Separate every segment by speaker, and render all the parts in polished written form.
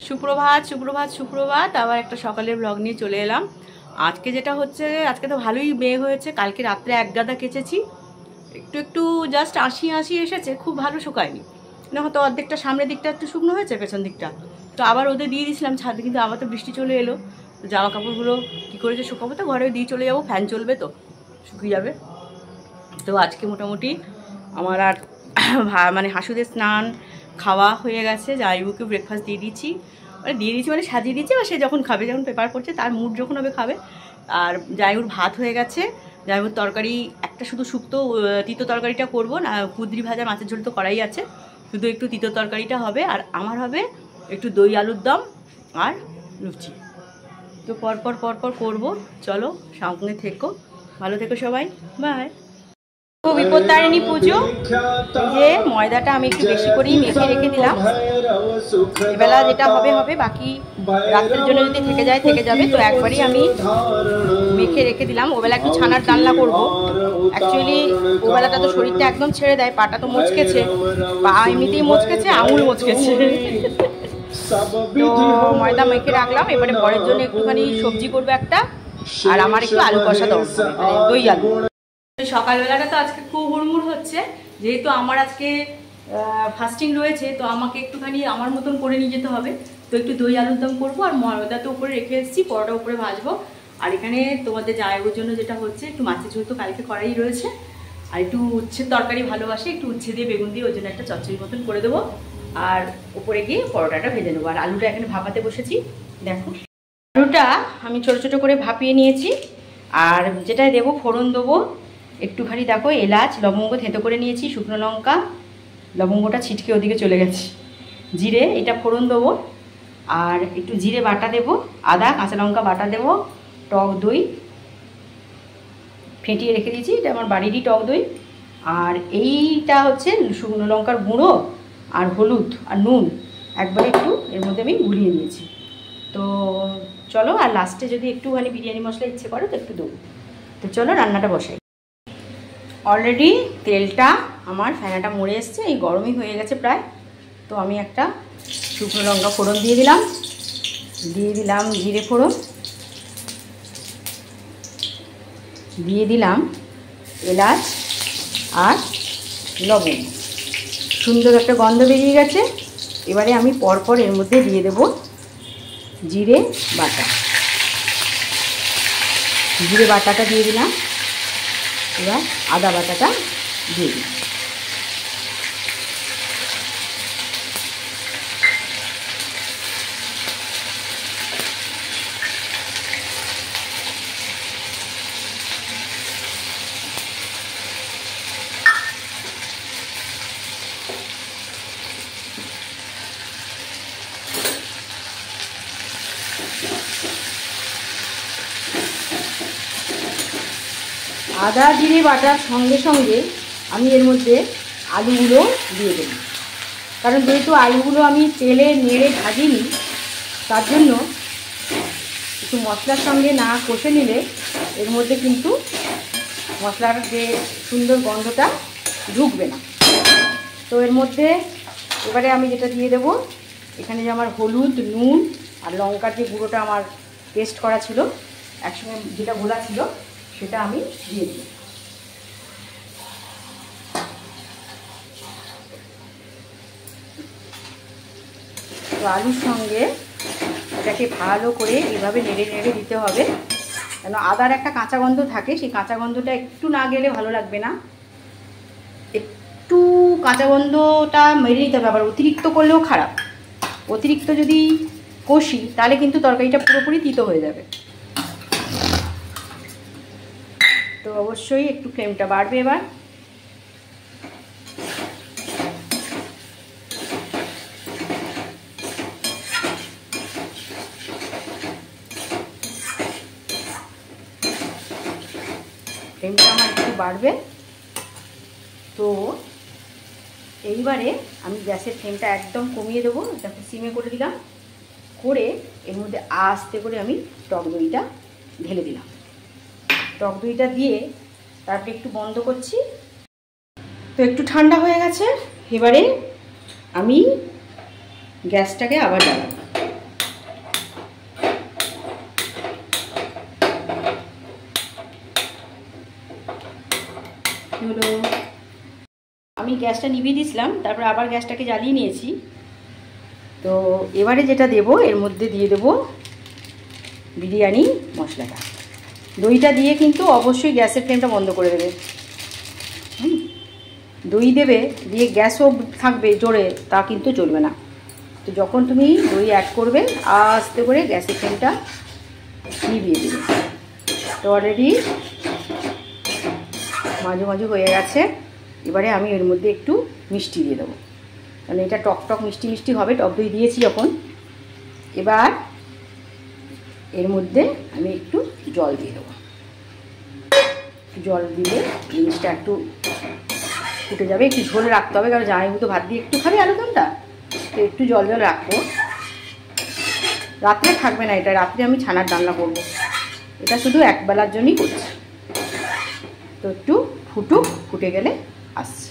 Speaker 1: সুপ্রভাত সুপ্রভাত সুপ্রভাত। আবার একটা সকালের ব্লগ নিয়ে চলে এলাম। আজকে যেটা হচ্ছে, আজকে তো ভালোই মেঘ হয়েছে। কালকে রাত্রে এক গাদা কেচেছি, একটু একটু জাস্ট আশি এসেছে, খুব ভালো শুকায়নি না, হয়তো অর্ধেকটা সামনের দিকটা একটু শুকনো হয়েছে, পেছন দিকটা তো আবার ওদের দিয়ে দিয়েছিলাম ছাদে, কিন্তু আবার তো বৃষ্টি চলে এলো। তো জামা কাপড়গুলো কী করে যে শুকাবো, তো ঘরে দিয়ে চলে যাবো, ফ্যান চলবে তো শুকিয়ে যাবে। তো আজকে মোটামুটি আমার আর মানে হাসুদের স্নান খাওয়া হয়ে গেছে, জামাইবাবুকে ব্রেকফাস্ট দিয়ে দিচ্ছি, মানে সাজিয়ে দিচ্ছি, বা সে যখন খাবে, যখন পেপার পড়ছে তার মুড যখন হবে খাবে। আর জামাইবাবুর ভাত হয়ে গেছে, জামাইবাবুর তরকারি একটা শুধু শুক্তো তিতো তরকারিটা করবো না, কুদরি ভাজা মাছের ঝোল তো করাই আছে, শুধু একটু তিতো তরকারিটা হবে। আর আমার হবে একটু দই আলুর দম আর লুচি। তো পরপর করবো। চলো সামনে থেকো, ভালো থেকো সবাই, বাই। তো বিপত্তারিণী পুজো, যে ময়দাটা আমি একটু বেশি করেই মেখে রেখে দিলাম, এবেলা যেটা হবে হবে, বাকি রাত্রের জন্য যদি থেকে যায় থেকে যাবে। তো একবারই আমি মেখে রেখে দিলাম। ওবেলা একটু ছানার ডালনা করবো। অ্যাকচুয়ালি ওবেলাটা তো শরীরটা একদম ছেড়ে দেয়, পাটা তো মচকেছে, পা এমনিতেই মচকেছে, আঙুল মচকেছে। তো ময়দা মেখে রাখলাম, এবারে পরের জন্য একটুখানি সবজি করবো একটা, আর আমার একটু আলু কষা দেবো, মানে দই আলু। সকালবেলাটা তো আজকে খুব হুড়মুড় হচ্ছে, যেহেতু আমার আজকে ফাস্টিং রয়েছে, তো আমাকে একটুখানি আমার মতন করে নিয়ে যেতে হবে। তো একটু দই আলুর দম করবো, আর ময়দা তো উপরে রেখে এসেছি, পরোটা উপরে ভাজবো। আর এখানে তোমাদের জামাইবাবুর জন্য যেটা হচ্ছে, একটু মাছের ঝোল তো কালকে করাই রয়েছে, আর একটু উচ্ছের তরকারি ভালোবাসে, একটু উচ্ছে দিয়ে বেগুন দিয়ে ওই জন্য একটা চচ্চড়ি মতন করে দেবো, আর উপরে গিয়ে পরোটাটা ভেজে নেবো। আর আলুটা এখানে ভাপাতে বসেছি, দেখো আলুটা আমি ছোটো ছোটো করে ভাপিয়ে নিয়েছি। আর যেটাই দেবো ফোড়ন দেবো একটুখানি, দেখো এলাচ লবঙ্গ থেঁতো করে নিয়েছি, শুকনো লঙ্কা, লবঙ্গটা ছিটকে ওদিকে চলে গেছে, জিরে এটা ফোড়ন দেবো, আর একটু জিরে বাটা দেবো, আদা কাঁচা লঙ্কা বাটা দেবো, টক দই ফেটিয়ে রেখে দিয়েছি, এটা আমার বাড়িরই টক দই। আর এইটা হচ্ছে শুকনো লঙ্কার গুঁড়ো আর হলুদ আর নুন একবারে একটু এর মধ্যে আমি গুলিয়ে নিয়েছি। তো চলো, আর লাস্টে যদি একটুখানি বিরিয়ানি মশলা ইচ্ছে করে তো একটু দেবো। তো চলো রান্নাটা বসাই। অলরেডি তেলটা আমার ফেনাটা মরে এসছে, এই গরমই হয়ে গেছে প্রায়। তো আমি একটা শুকনো লঙ্কা ফোড়ন দিয়ে দিলাম জিরে ফোড়ন, দিয়ে দিলাম এলাচ আর লবঙ্গ, সুন্দর একটা গন্ধ বেরিয়ে গেছে। এবারে আমি পরপর এর মধ্যে দিয়ে দেব জিরে বাটাটা দিয়ে দিলাম, এবার আদা বাটাটা দিয়ে দিলাম। আদা জিরে বাটার সঙ্গে সঙ্গে আমি এর মধ্যে আলুগুলো দিয়ে দেব, কারণ যেহেতু আলুগুলো আমি তেলে নেড়ে ভাজিনি, তার জন্য একটু মশলার সঙ্গে না কষে নিলে এর মধ্যে কিন্তু মশলার যে সুন্দর গন্ধটা ঢুকবে না। তো এর মধ্যে এবারে আমি যেটা দিয়ে দেবো, এখানে যে আমার হলুদ নুন আর লঙ্কার যে গুঁড়োটা আমার পেস্ট করা ছিল, একসঙ্গে যেটা গোলা ছিল, সেটা আমি দিয়ে দিই। তো আলুর সঙ্গে এটাকে ভালো করে এভাবে নেড়ে নেড়ে দিতে হবে, কেন আদার একটা কাঁচা গন্ধ থাকে, সেই কাঁচা গন্ধটা একটু না গেলে ভালো লাগবে না, একটু কাঁচা গন্ধটা মেরে নিতে হবে। আবার অতিরিক্ত করলেও খারাপ, অতিরিক্ত যদি কষি তাহলে কিন্তু তরকারিটা পুরোপুরি তিতো হয়ে যাবে। তো অবশ্যই একটু ফ্লেমটা বাড়বে এবার। ফ্লেমটা আমার একটু বাড়বে। তো এইবারে আমি গ্যাসের ফ্লেমটা একদম কমিয়ে দেবো, দেখো সিমে করে দিলাম, করে এর মধ্যে আস্তে করে আমি টক দইটা ঢেলে দিলাম। টক দইটা দিয়ে তারপরে একটু বন্ধ করছি। তো একটু ঠান্ডা হয়ে গেছে, এবারে আমি গ্যাসটাকে আবার জ্বালাবো। গ্যাসটা নিভিয়ে দিয়েছিলাম, তারপর আবার গ্যাসটাকে জ্বালিয়ে নিয়েছি। তো এবারে যেটা দেব, এর মধ্যে দিয়ে দেব বিরিয়ানি মশলাটা। দইটা দিয়ে কিন্তু অবশ্যই গ্যাসের ফ্লেমটা বন্ধ করে দেবে। দই দেবে দিয়ে গ্যাসও থাকবে জোরে, তা কিন্তু চলবে না। তো যখন তুমি দই অ্যাড করবে আস্তে করে গ্যাসের ফ্লেমটা নিভিয়ে দেবে। তো অলরেডি মাঝে মাঝে হয়ে গেছে। এবারে আমি এর মধ্যে একটু মিষ্টি দিয়ে দেবো, কারণ এটা টক টক মিষ্টি মিষ্টি হবে, টক দই দিয়েছি যখন। এবার এর মধ্যে আমি একটু জল দিয়ে দেবো। জল দিলে জিনিসটা একটু ফুটে যাবে, একটু ঝোল রাখতে হবে, কারণ জামাইবু তো ভাত দিয়ে একটু খাবে আলুদমটা, তো একটু জল জল রাখবো। রাত্রে থাকবে না এটা, রাত্রে আমি ছানার রান্না করবো, এটা শুধু একবেলার জন্যই করছি। তো একটু ফুটুক, ফুটে গেলে আসছি।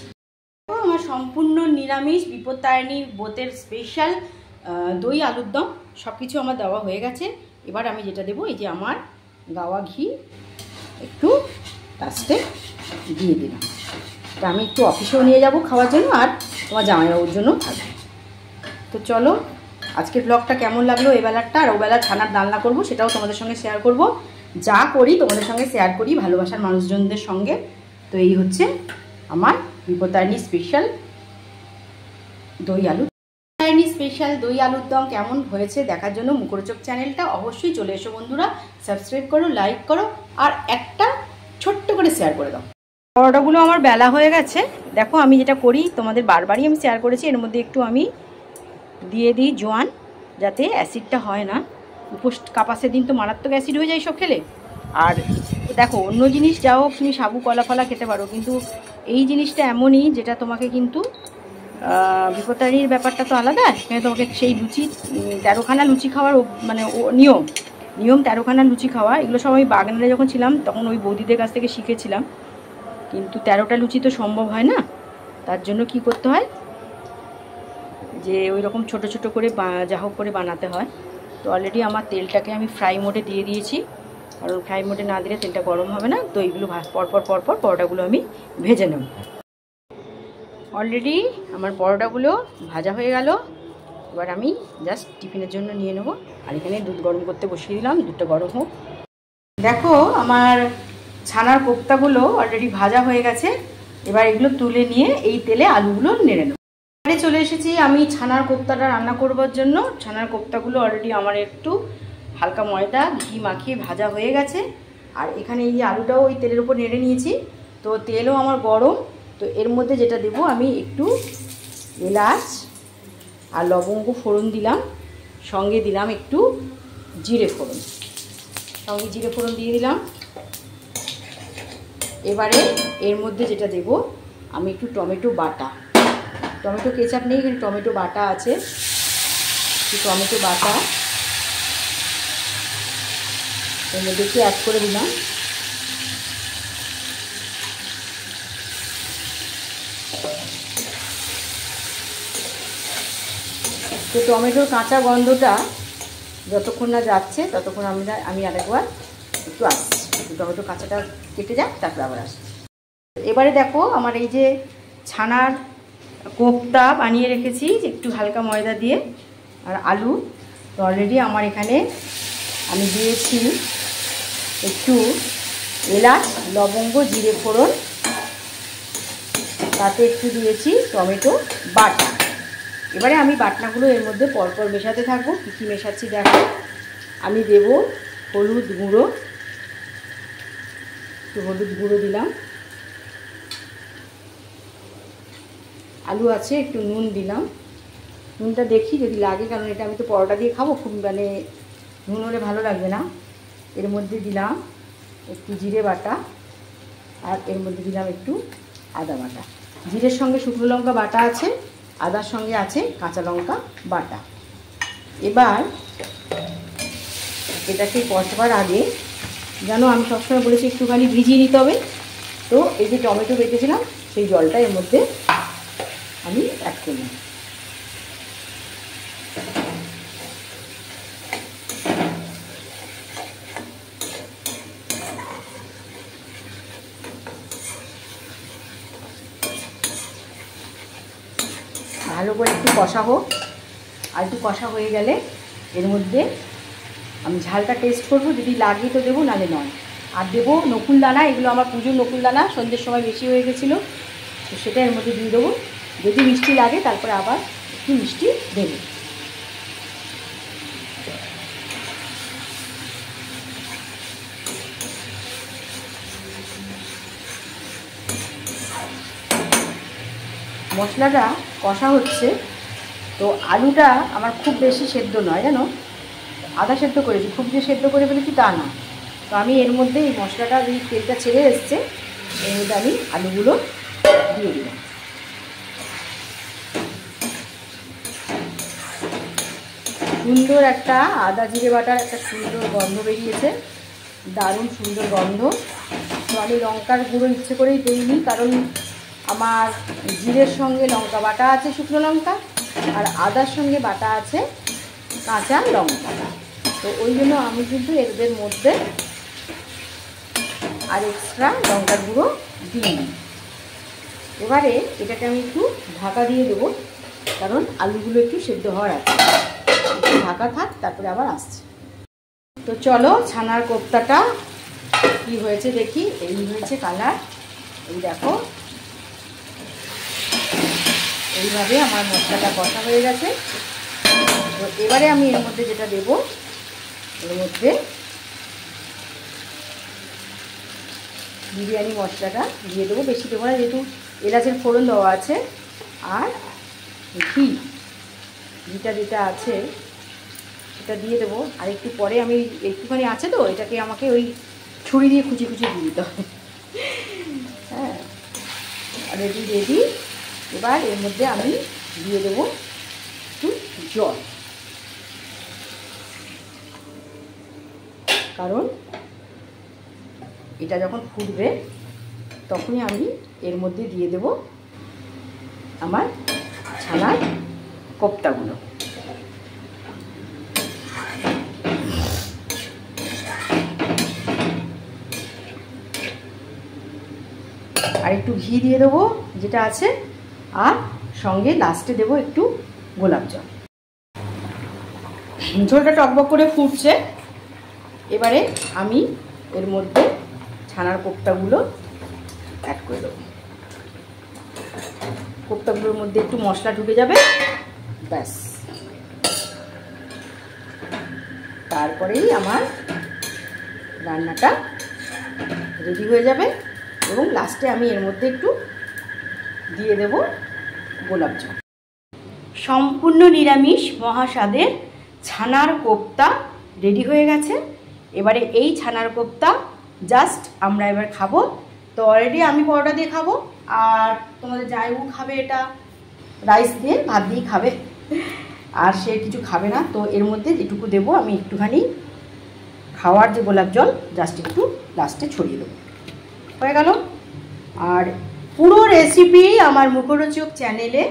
Speaker 1: আমার সম্পূর্ণ নিরামিষ বিপত্তারিণী ব্রতের স্পেশাল দই আলুর দম সব কিছু আমার দেওয়া হয়ে গেছে। এবার আমি যেটা দেবো, এই যে আমার গাওয়া ঘি একটু লাস্টে দিয়ে দিলাম। তা আমি একটু অফিসেও নিয়ে যাব খাওয়ার জন্য, আর তোমার জামাইবাবুর জন্য থাকবে। তো চলো, আজকের ব্লগটা কেমন লাগলো এবেলারটা, আর ওবেলার ছানার রান্না করব সেটাও তোমাদের সঙ্গে শেয়ার করব। যা করি তোমাদের সঙ্গে শেয়ার করি ভালোবাসার মানুষজনদের সঙ্গে। তো এই হচ্ছে আমার বিপত্তারিণী স্পেশাল দই আলু। বিপত্তারিণী স্পেশাল দই আলুর দম কেমন হয়েছে দেখার জন্য মুখরোচক চ্যানেলটা অবশ্যই চলে এসো বন্ধুরা, সাবস্ক্রাইব করো, লাইক করো, আর একটা ছোট্ট করে শেয়ার করে দাও। পরোটাগুলো আমার বেলা হয়ে গেছে। দেখো আমি যেটা করি তোমাদের বারবারই আমি শেয়ার করেছি, এর মধ্যে একটু আমি দিয়ে দিই জোয়ান, যাতে অ্যাসিডটা হয় না। উপোস কাপাসের দিন তো মারাত্মক অ্যাসিড হয়ে যায় সব খেলে। আর দেখো অন্য জিনিস যাও তুমি সাবু কলা ফলা খেতে পারো, কিন্তু এই জিনিসটা এমনই যেটা তোমাকে কিন্তু বিপত্তারিণীর ব্যাপারটা তো আলাদা। এখানে তোমাকে সেই লুচি 13খানা লুচি খাওয়ার মানে নিয়ম 13খানা লুচি খাওয়া, এগুলো সব আমি বাগানে যখন ছিলাম তখন ওই বৌদিদের কাছ থেকে শিখেছিলাম। কিন্তু 13টা লুচি তো সম্ভব হয় না, তার জন্য কি করতে হয় যে ওই রকম ছোটো ছোটো করে যা হোক করে বানাতে হয়। তো অলরেডি আমার তেলটাকে আমি ফ্রাই মোডে দিয়ে দিয়েছি, কারণ ফ্রাই মোডে না দিলে তেলটা গরম হবে না। তো এইগুলো পরপর পরপর পরোটাগুলো আমি ভেজে নেব। অলরেডি আমার পরোটাগুলো ভাজা হয়ে গেল। এবার আমি জাস্ট টিফিনের জন্য নিয়ে নেব। আর এখানে দুধ গরম করতে বসিয়ে দিলাম, দুধটা গরম হোক। দেখো আমার ছানার কোপ্তাগুলো অলরেডি ভাজা হয়ে গেছে। এবার এগুলো তুলে নিয়ে এই তেলে আলুগুলো নেড়ে নেব। এবারে চলে এসেছি আমি ছানার কোপ্তাটা রান্না করবার জন্য। ছানার কোপ্তাগুলো অলরেডি আমার একটু হালকা ময়দা ঘি মাখিয়ে ভাজা হয়ে গেছে। আর এখানে এই আলুটাও ওই তেলের উপর নেড়ে নিয়েছি। তো তেলও আমার গরম। তো এর মধ্যে যেটা দেবো, আমি একটু এলাচ আর লবঙ্গ ফোড়ন দিলাম, সঙ্গে দিলাম একটু জিরে ফোড়ন, সঙ্গে জিরে ফোড়ন দিয়ে দিলাম। এবারে এর মধ্যে যেটা দেব, আমি একটু টমেটো বাটা, টমেটো কেচাপ নেই, এখানে টমেটো বাটা আছে, একটু টমেটো বাটা এর মধ্যে একটু অ্যাড করে দিলাম। তো টমেটোর কাঁচা গন্ধটা যতক্ষণ না যাচ্ছে ততক্ষণ আমি আরেকবার একটু আসছি, টমেটো কাঁচাটা কেটে যাক, তারপরে আবার আসছি। এবারে দেখো আমার এই যে ছানার কোপ্তা বানিয়ে রেখেছি একটু হালকা ময়দা দিয়ে আর আলু। তো অলরেডি আমার এখানে আমি দিয়েছি একটু এলাচ লবঙ্গ জিরে ফোড়ন, তাতে একটু দিয়েছি টমেটো বাটা। এবারে আমি বাটনাগুলো এর মধ্যে পরপর মেশাতে থাকবো। কী কী মেশাচ্ছি দেখো, আমি দেব হলুদ গুঁড়ো, একটু হলুদ গুঁড়ো দিলাম, আলু আছে একটু নুন দিলাম, নুনটা দেখি যদি লাগে, কারণ এটা আমি তো পরোটা দিয়ে খাবো, খুব মানে নুন হলে ভালো লাগবে না। এর মধ্যে দিলাম একটু জিরে বাটা, আর এর মধ্যে দিলাম একটু আদা বাটা। জিরের সঙ্গে শুকনো লঙ্কা বাটা আছে, আদার সঙ্গে আছে কাঁচা লঙ্কা বাটা। এবার এটাকে কষবার আগে যেন আমি সবসময় বলেছি একটুখানি ভিজিয়ে নিতে হবে। তো এই যে টমেটো বেটেছিলাম সেই জলটা এর মধ্যে আমি অ্যাড করলাম। ভালো করে একটু কষা হোক। আর একটু কষা হয়ে গেলে এর মধ্যে আমি ঝালটা টেস্ট করব, যদি লাগে তো দেবো, নালে নয়। আর দেবো নকুল দানা, এগুলো আমার পুজোর নকুল দানা, সন্ধ্যের সময় বেশি হয়ে গেছিলো, তো সেটা এর মধ্যে দিয়ে দেবো। যদি মিষ্টি লাগে তারপরে আবার একটু মিষ্টি দেবো। মশলাটা কষা হচ্ছে, তো আলুটা আমার খুব বেশি সেদ্ধ নয় জানো, আধা সেদ্ধ করেছি, খুব যে সেদ্ধ করে ফেলেছি তা না। তো আমি এর মধ্যে এই মশলাটা, এই তেলটা ছেড়ে এসছে, এর মধ্যে আমি আলুগুলো দিয়ে দিলাম। সুন্দর একটা আদা জিরে বাটার একটা সুন্দর গন্ধ বেরিয়েছে, দারুণ সুন্দর গন্ধ। তো আমি লঙ্কার গুঁড়ো ইচ্ছে করেই দিইনি, কারণ আমার জিরের সঙ্গে লঙ্কা বাটা আছে, শুকনো লঙ্কা, আর আদার সঙ্গে বাটা আছে কাঁচা লঙ্কা। তো ওই জন্য আমি কিন্তু এদের মধ্যে আর এক্সট্রা লঙ্কার গুঁড়ো দিইনি। এবারে এটাকে আমি একটু ঢাকা দিয়ে দেবো, কারণ আলুগুলো একটু সেদ্ধ হওয়ার আছে। একটু ঢাকা থাক, তারপরে আবার আসছে। তো চলো ছানার কোপ্তাটা কি হয়েছে দেখি। এই হয়েছে কালার, এই দেখো, এইভাবে আমার মশলাটা কষা হয়ে গেছে। তো এবারে আমি এর মধ্যে যেটা দেব, এর মধ্যে বিরিয়ানি মশলাটা দিয়ে দেবো, বেশি দেবো না, যেহেতু এলাচের ফোড়ন দেওয়া আছে। আর ঘিটা যেটা আছে সেটা দিয়ে দেবো। আর একটু পরে আমি একটুখানি আছে তো, এটাকে আমাকে ওই ছুরি দিয়ে খুঁচি খুঁচি দিয়ে দিতে হবে। হ্যাঁ, রেডি রেডি। এবার এর মধ্যে আমি দিয়ে দেবো একটু জল, কারণ এটা যখন ফুটবে তখনই আমি এর মধ্যে দিয়ে দেব আমার ছানার কোপ্তাগুলো। আর একটু ঘি দিয়ে দেবো যেটা আছে, আর সঙ্গে লাস্টে দেবো একটু গোলাপ জল। ঝোলটা টকবক করে ফুটছে, এবারে আমি এর মধ্যে ছানার কোপ্তাগুলো অ্যাড করে দেবো। কোপ্তাগুলোর মধ্যে একটু মশলা ঢুকে যাবে, ব্যাস, তারপরেই আমার রান্নাটা রেডি হয়ে যাবে। এবং লাস্টে আমি এর মধ্যে একটু দিয়ে দেব গোলাপ জল। সম্পূর্ণ নিরামিষ মহাস্বাদের ছানার কোপ্তা রেডি হয়ে গেছে। এবারে এই ছানার কোপ্তা জাস্ট আমরা এবার খাবো। তো অলরেডি আমি পরোটা দিয়ে খাবো, আর তোমাদের জায়গু খাবে এটা রাইস দিয়ে, ভাত দিয়ে খাবে, আর সে কিছু খাবে না। তো এর মধ্যে যেটুকু দেবো আমি একটুখানি খাওয়ার যে গোলাপ জল জাস্ট একটু লাস্টে ছড়িয়ে দেবো, হয়ে গেল। আর পুরো রেসিপি আমার মুখরোচক চ্যানেলে,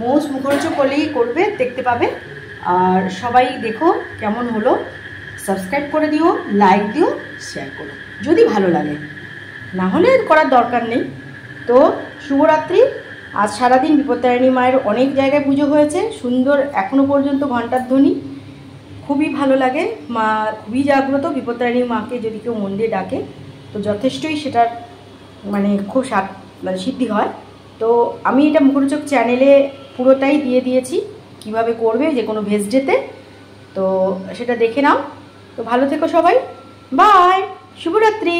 Speaker 1: মৌস মুখরোচক করলেই করবে, দেখতে পাবে। আর সবাই দেখো কেমন হলো, সাবস্ক্রাইব করে দিও, লাইক দিও, শেয়ার করো যদি ভালো লাগে, না হলে করার দরকার নেই। তো শুভরাত্রি। আজ সারাদিন বিপত্তারিণী মায়ের অনেক জায়গায় পুজো হয়েছে, সুন্দর, এখনও পর্যন্ত ঘণ্টার ধ্বনি, খুবই ভালো লাগে। মা খুবই জাগ্রত, বিপত্তারিণী মাকে যদি কেউ মন দিয়ে ডাকে তো যথেষ্টই সেটার খুব সিদ্ধি হয়। তো আমি এটা মুখরোচক চ্যানেলে পুরোটাই দিয়ে দিয়েছি কিভাবে করবে যে কোনো ভেজ ডেতে, তো সেটা দেখে নাও। তো ভালো থেকো সবাই, বাই, শুভরাত্রি।